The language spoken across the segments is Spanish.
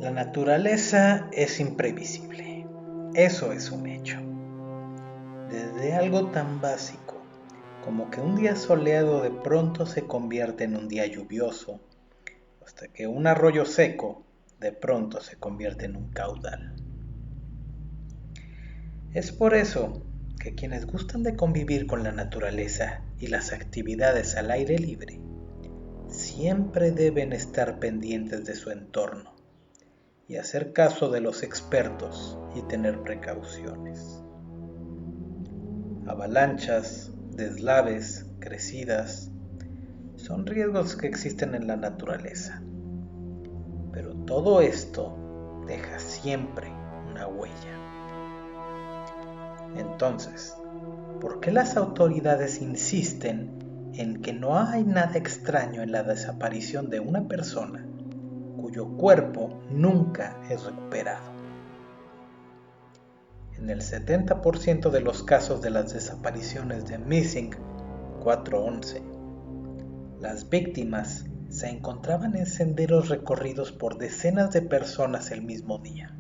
La naturaleza es imprevisible, eso es un hecho. Desde algo tan básico como que un día soleado de pronto se convierte en un día lluvioso, hasta que un arroyo seco de pronto se convierte en un caudal. Es por eso que quienes gustan de convivir con la naturaleza y las actividades al aire libre, siempre deben estar pendientes de su entorno y hacer caso de los expertos y tener precauciones. Avalanchas, deslaves, crecidas, son riesgos que existen en la naturaleza. Pero todo esto deja siempre una huella. Entonces, ¿por qué las autoridades insisten en que no hay nada extraño en la desaparición de una persona cuyo cuerpo nunca es recuperado? En el 70% de los casos de las desapariciones de Missing 411, las víctimas se encontraban en senderos recorridos por decenas de personas el mismo día.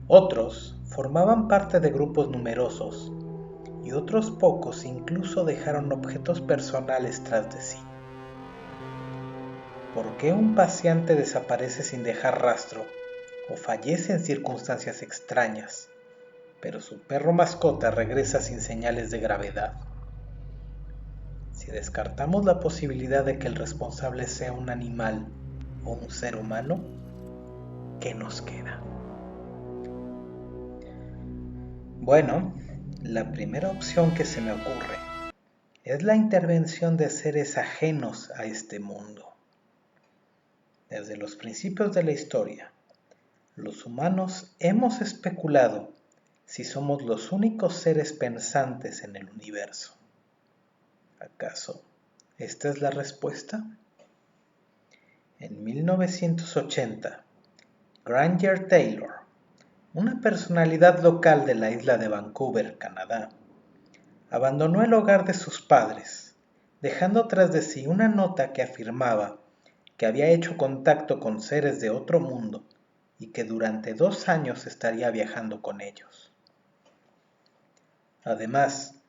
Otros formaban parte de grupos numerosos y otros pocos incluso dejaron objetos personales tras de sí. ¿Por qué un paciente desaparece sin dejar rastro o fallece en circunstancias extrañas, pero su perro mascota regresa sin señales de gravedad? Si descartamos la posibilidad de que el responsable sea un animal o un ser humano, ¿qué nos queda? Bueno, la primera opción que se me ocurre es la intervención de seres ajenos a este mundo. Desde los principios de la historia, los humanos hemos especulado si somos los únicos seres pensantes en el universo. ¿Acaso esta es la respuesta? En 1980, Granger Taylor, una personalidad local de la isla de Vancouver, Canadá, abandonó el hogar de sus padres, dejando tras de sí una nota que afirmaba que había hecho contacto con seres de otro mundo y que durante 2 años estaría viajando con ellos. Además,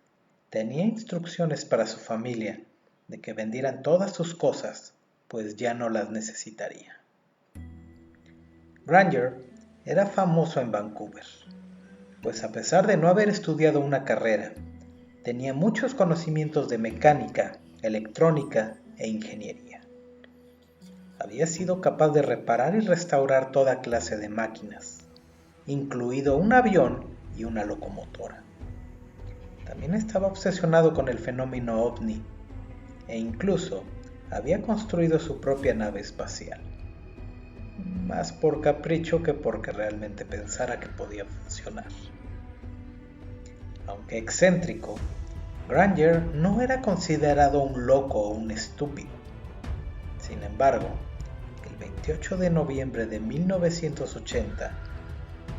tenía instrucciones para su familia de que vendieran todas sus cosas, pues ya no las necesitaría. Granger era famoso en Vancouver, pues a pesar de no haber estudiado una carrera, tenía muchos conocimientos de mecánica, electrónica e ingeniería. Había sido capaz de reparar y restaurar toda clase de máquinas, incluido un avión y una locomotora. También estaba obsesionado con el fenómeno ovni e incluso había construido su propia nave espacial, más por capricho que porque realmente pensara que podía funcionar. Aunque excéntrico, Granger no era considerado un loco o un estúpido. Sin embargo, el 28 de noviembre de 1980,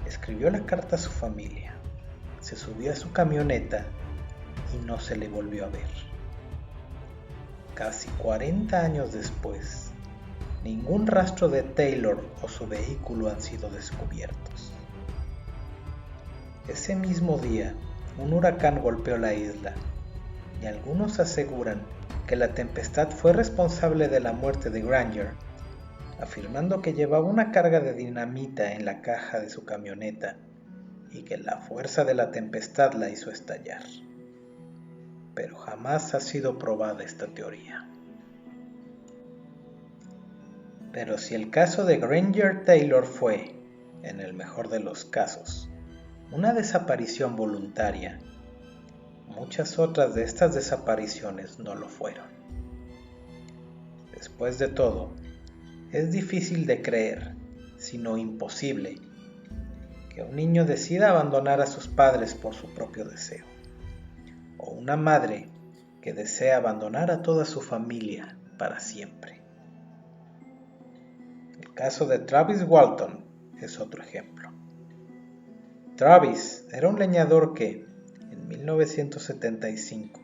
escribió la carta a su familia, se subió a su camioneta y no se le volvió a ver. Casi 40 años después, ningún rastro de Taylor o su vehículo han sido descubiertos. Ese mismo día, un huracán golpeó la isla y algunos aseguran que la tempestad fue responsable de la muerte de Granger, afirmando que llevaba una carga de dinamita en la caja de su camioneta y que la fuerza de la tempestad la hizo estallar. Pero jamás ha sido probada esta teoría. Pero si el caso de Granger Taylor fue, en el mejor de los casos, una desaparición voluntaria, muchas otras de estas desapariciones no lo fueron. Después de todo, es difícil de creer, si no imposible, que un niño decida abandonar a sus padres por su propio deseo, o una madre que desea abandonar a toda su familia para siempre. El caso de Travis Walton es otro ejemplo. Travis era un leñador que, en 1975,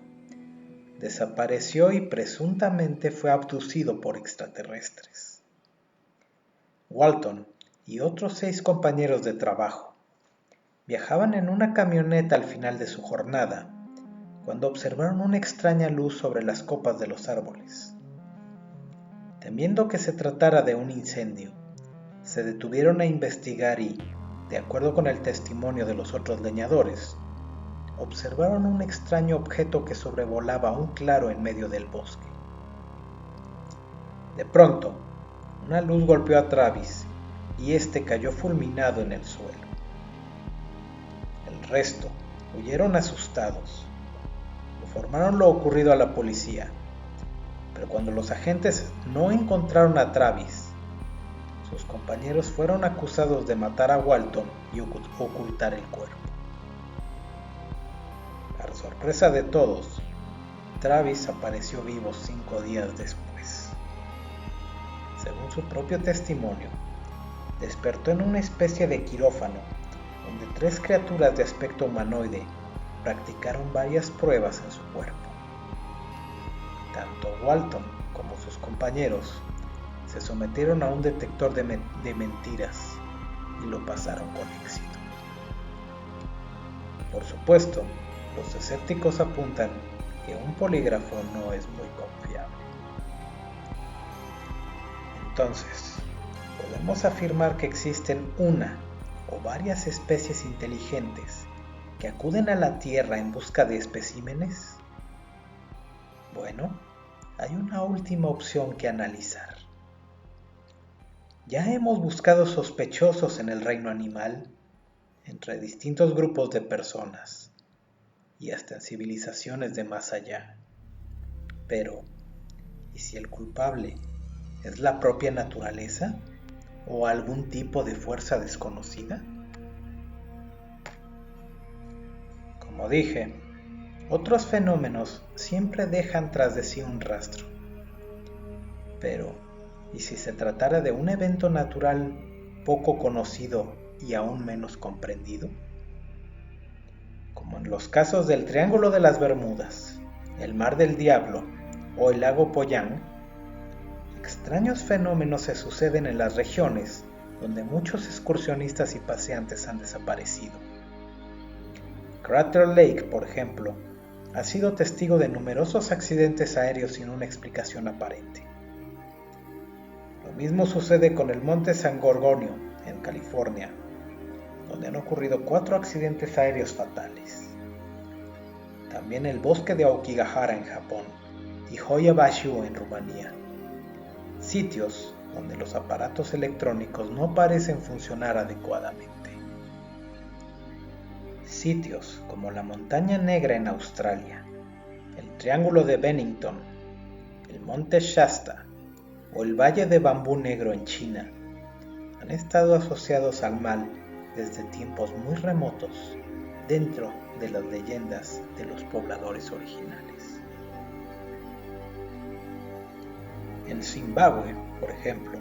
desapareció y presuntamente fue abducido por extraterrestres. Walton y otros 6 compañeros de trabajo viajaban en una camioneta al final de su jornada cuando observaron una extraña luz sobre las copas de los árboles. Temiendo que se tratara de un incendio, se detuvieron a investigar y, de acuerdo con el testimonio de los otros leñadores, observaron un extraño objeto que sobrevolaba un claro en medio del bosque. De pronto, una luz golpeó a Travis y este cayó fulminado en el suelo. El resto huyeron asustados. Informaron lo ocurrido a la policía, pero cuando los agentes no encontraron a Travis, sus compañeros fueron acusados de matar a Walton y ocultar el cuerpo. Para sorpresa de todos, Travis apareció vivo 5 días después. Según su propio testimonio, despertó en una especie de quirófano donde 3 criaturas de aspecto humanoide practicaron varias pruebas en su cuerpo. Tanto Walton como sus compañeros se sometieron a un detector de mentiras y lo pasaron con éxito. Por supuesto, los escépticos apuntan que un polígrafo no es muy confiable. Entonces, ¿podemos afirmar que existen una o varias especies inteligentes que acuden a la Tierra en busca de especímenes? Bueno, hay una última opción que analizar. Ya hemos buscado sospechosos en el reino animal, entre distintos grupos de personas y hasta en civilizaciones de más allá. Pero, ¿y si el culpable es la propia naturaleza o algún tipo de fuerza desconocida? Como dije, otros fenómenos siempre dejan tras de sí un rastro. Pero, ¿y si se tratara de un evento natural poco conocido y aún menos comprendido? Como en los casos del Triángulo de las Bermudas, el Mar del Diablo o el lago Poyang, extraños fenómenos se suceden en las regiones donde muchos excursionistas y paseantes han desaparecido. Crater Lake, por ejemplo, ha sido testigo de numerosos accidentes aéreos sin una explicación aparente. Lo mismo sucede con el Monte San Gorgonio, en California, donde han ocurrido 4 accidentes aéreos fatales. También el bosque de Aokigahara en Japón y Hoya-Bashu en Rumanía, sitios donde los aparatos electrónicos no parecen funcionar adecuadamente. Sitios como la Montaña Negra en Australia, el Triángulo de Bennington, el Monte Shasta o el Valle de Bambú Negro en China han estado asociados al mal desde tiempos muy remotos dentro de las leyendas de los pobladores originales. En Zimbabue, por ejemplo,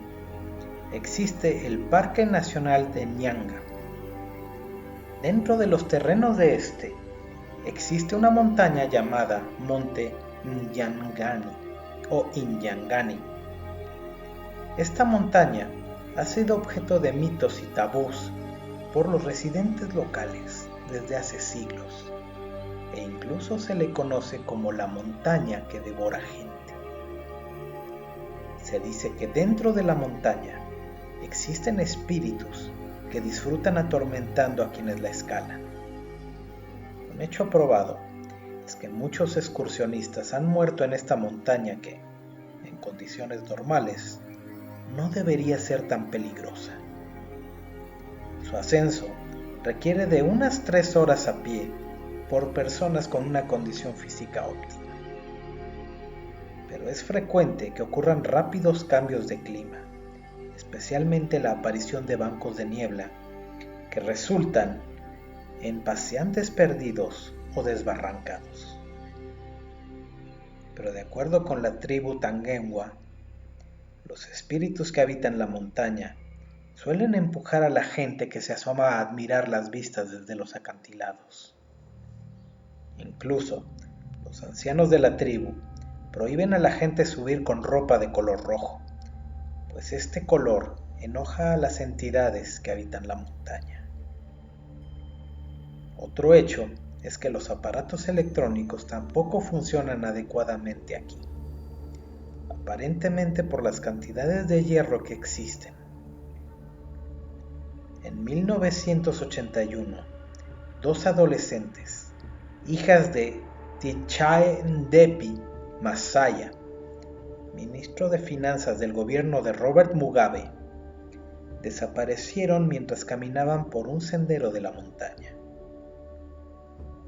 existe el Parque Nacional de Nyanga. Dentro de los terrenos de este, existe una montaña llamada Monte Nyangani o Inyangani. Esta montaña ha sido objeto de mitos y tabús por los residentes locales desde hace siglos, e incluso se le conoce como la montaña que devora gente. Se dice que dentro de la montaña existen espíritus que disfrutan atormentando a quienes la escalan. Un hecho probado es que muchos excursionistas han muerto en esta montaña que, en condiciones normales, no debería ser tan peligrosa. Su ascenso requiere de unas 3 horas a pie por personas con una condición física óptima. Pero es frecuente que ocurran rápidos cambios de clima, especialmente la aparición de bancos de niebla que resultan en paseantes perdidos o desbarrancados. Pero de acuerdo con la tribu Tangenwa, los espíritus que habitan la montaña suelen empujar a la gente que se asoma a admirar las vistas desde los acantilados. Incluso, los ancianos de la tribu prohíben a la gente subir con ropa de color rojo, pues este color enoja a las entidades que habitan la montaña. Otro hecho es que los aparatos electrónicos tampoco funcionan adecuadamente aquí, aparentemente por las cantidades de hierro que existen. En 1981, dos adolescentes, hijas de Tshai-Ndepi Masaya, ministro de Finanzas del gobierno de Robert Mugabe, desaparecieron mientras caminaban por un sendero de la montaña.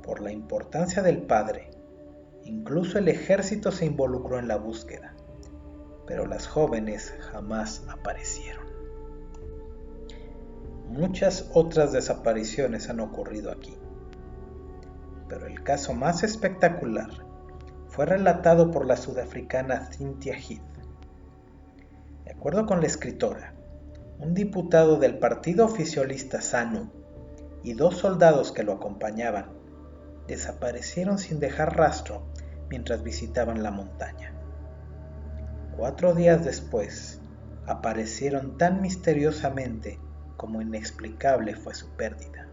Por la importancia del padre, incluso el ejército se involucró en la búsqueda, pero las jóvenes jamás aparecieron. Muchas otras desapariciones han ocurrido aquí, pero el caso más espectacular fue relatado por la sudafricana Cynthia Heath. De acuerdo con la escritora, un diputado del partido oficialista ZANU y dos soldados que lo acompañaban desaparecieron sin dejar rastro mientras visitaban la montaña. 4 días después, aparecieron tan misteriosamente como inexplicable fue su pérdida.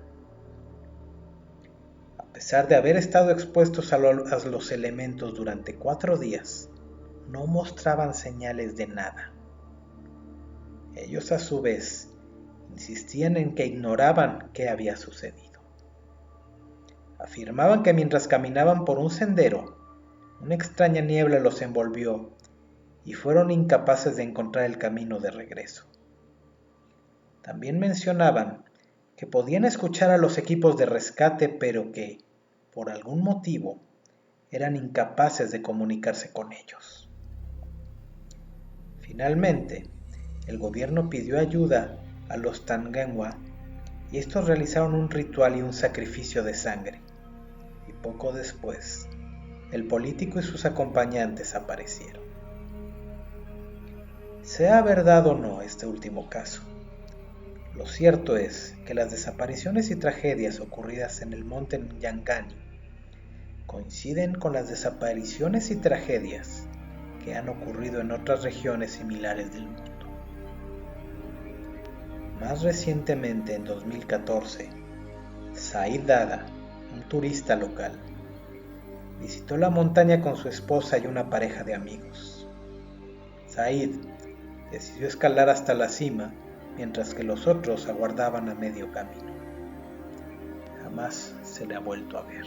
A pesar de haber estado expuestos a los elementos durante 4 días, no mostraban señales de nada. Ellos a su vez insistían en que ignoraban qué había sucedido. Afirmaban que mientras caminaban por un sendero, una extraña niebla los envolvió y fueron incapaces de encontrar el camino de regreso. También mencionaban que podían escuchar a los equipos de rescate, pero que, por algún motivo, eran incapaces de comunicarse con ellos. Finalmente, el gobierno pidió ayuda a los Tangańwa y estos realizaron un ritual y un sacrificio de sangre. Y poco después, el político y sus acompañantes aparecieron. Sea verdad o no este último caso, lo cierto es que las desapariciones y tragedias ocurridas en el monte Nyangani coinciden con las desapariciones y tragedias que han ocurrido en otras regiones similares del mundo. Más recientemente, en 2014, Said Dada, un turista local, visitó la montaña con su esposa y una pareja de amigos. Said decidió escalar hasta la cima, mientras que los otros aguardaban a medio camino. Jamás se le ha vuelto a ver.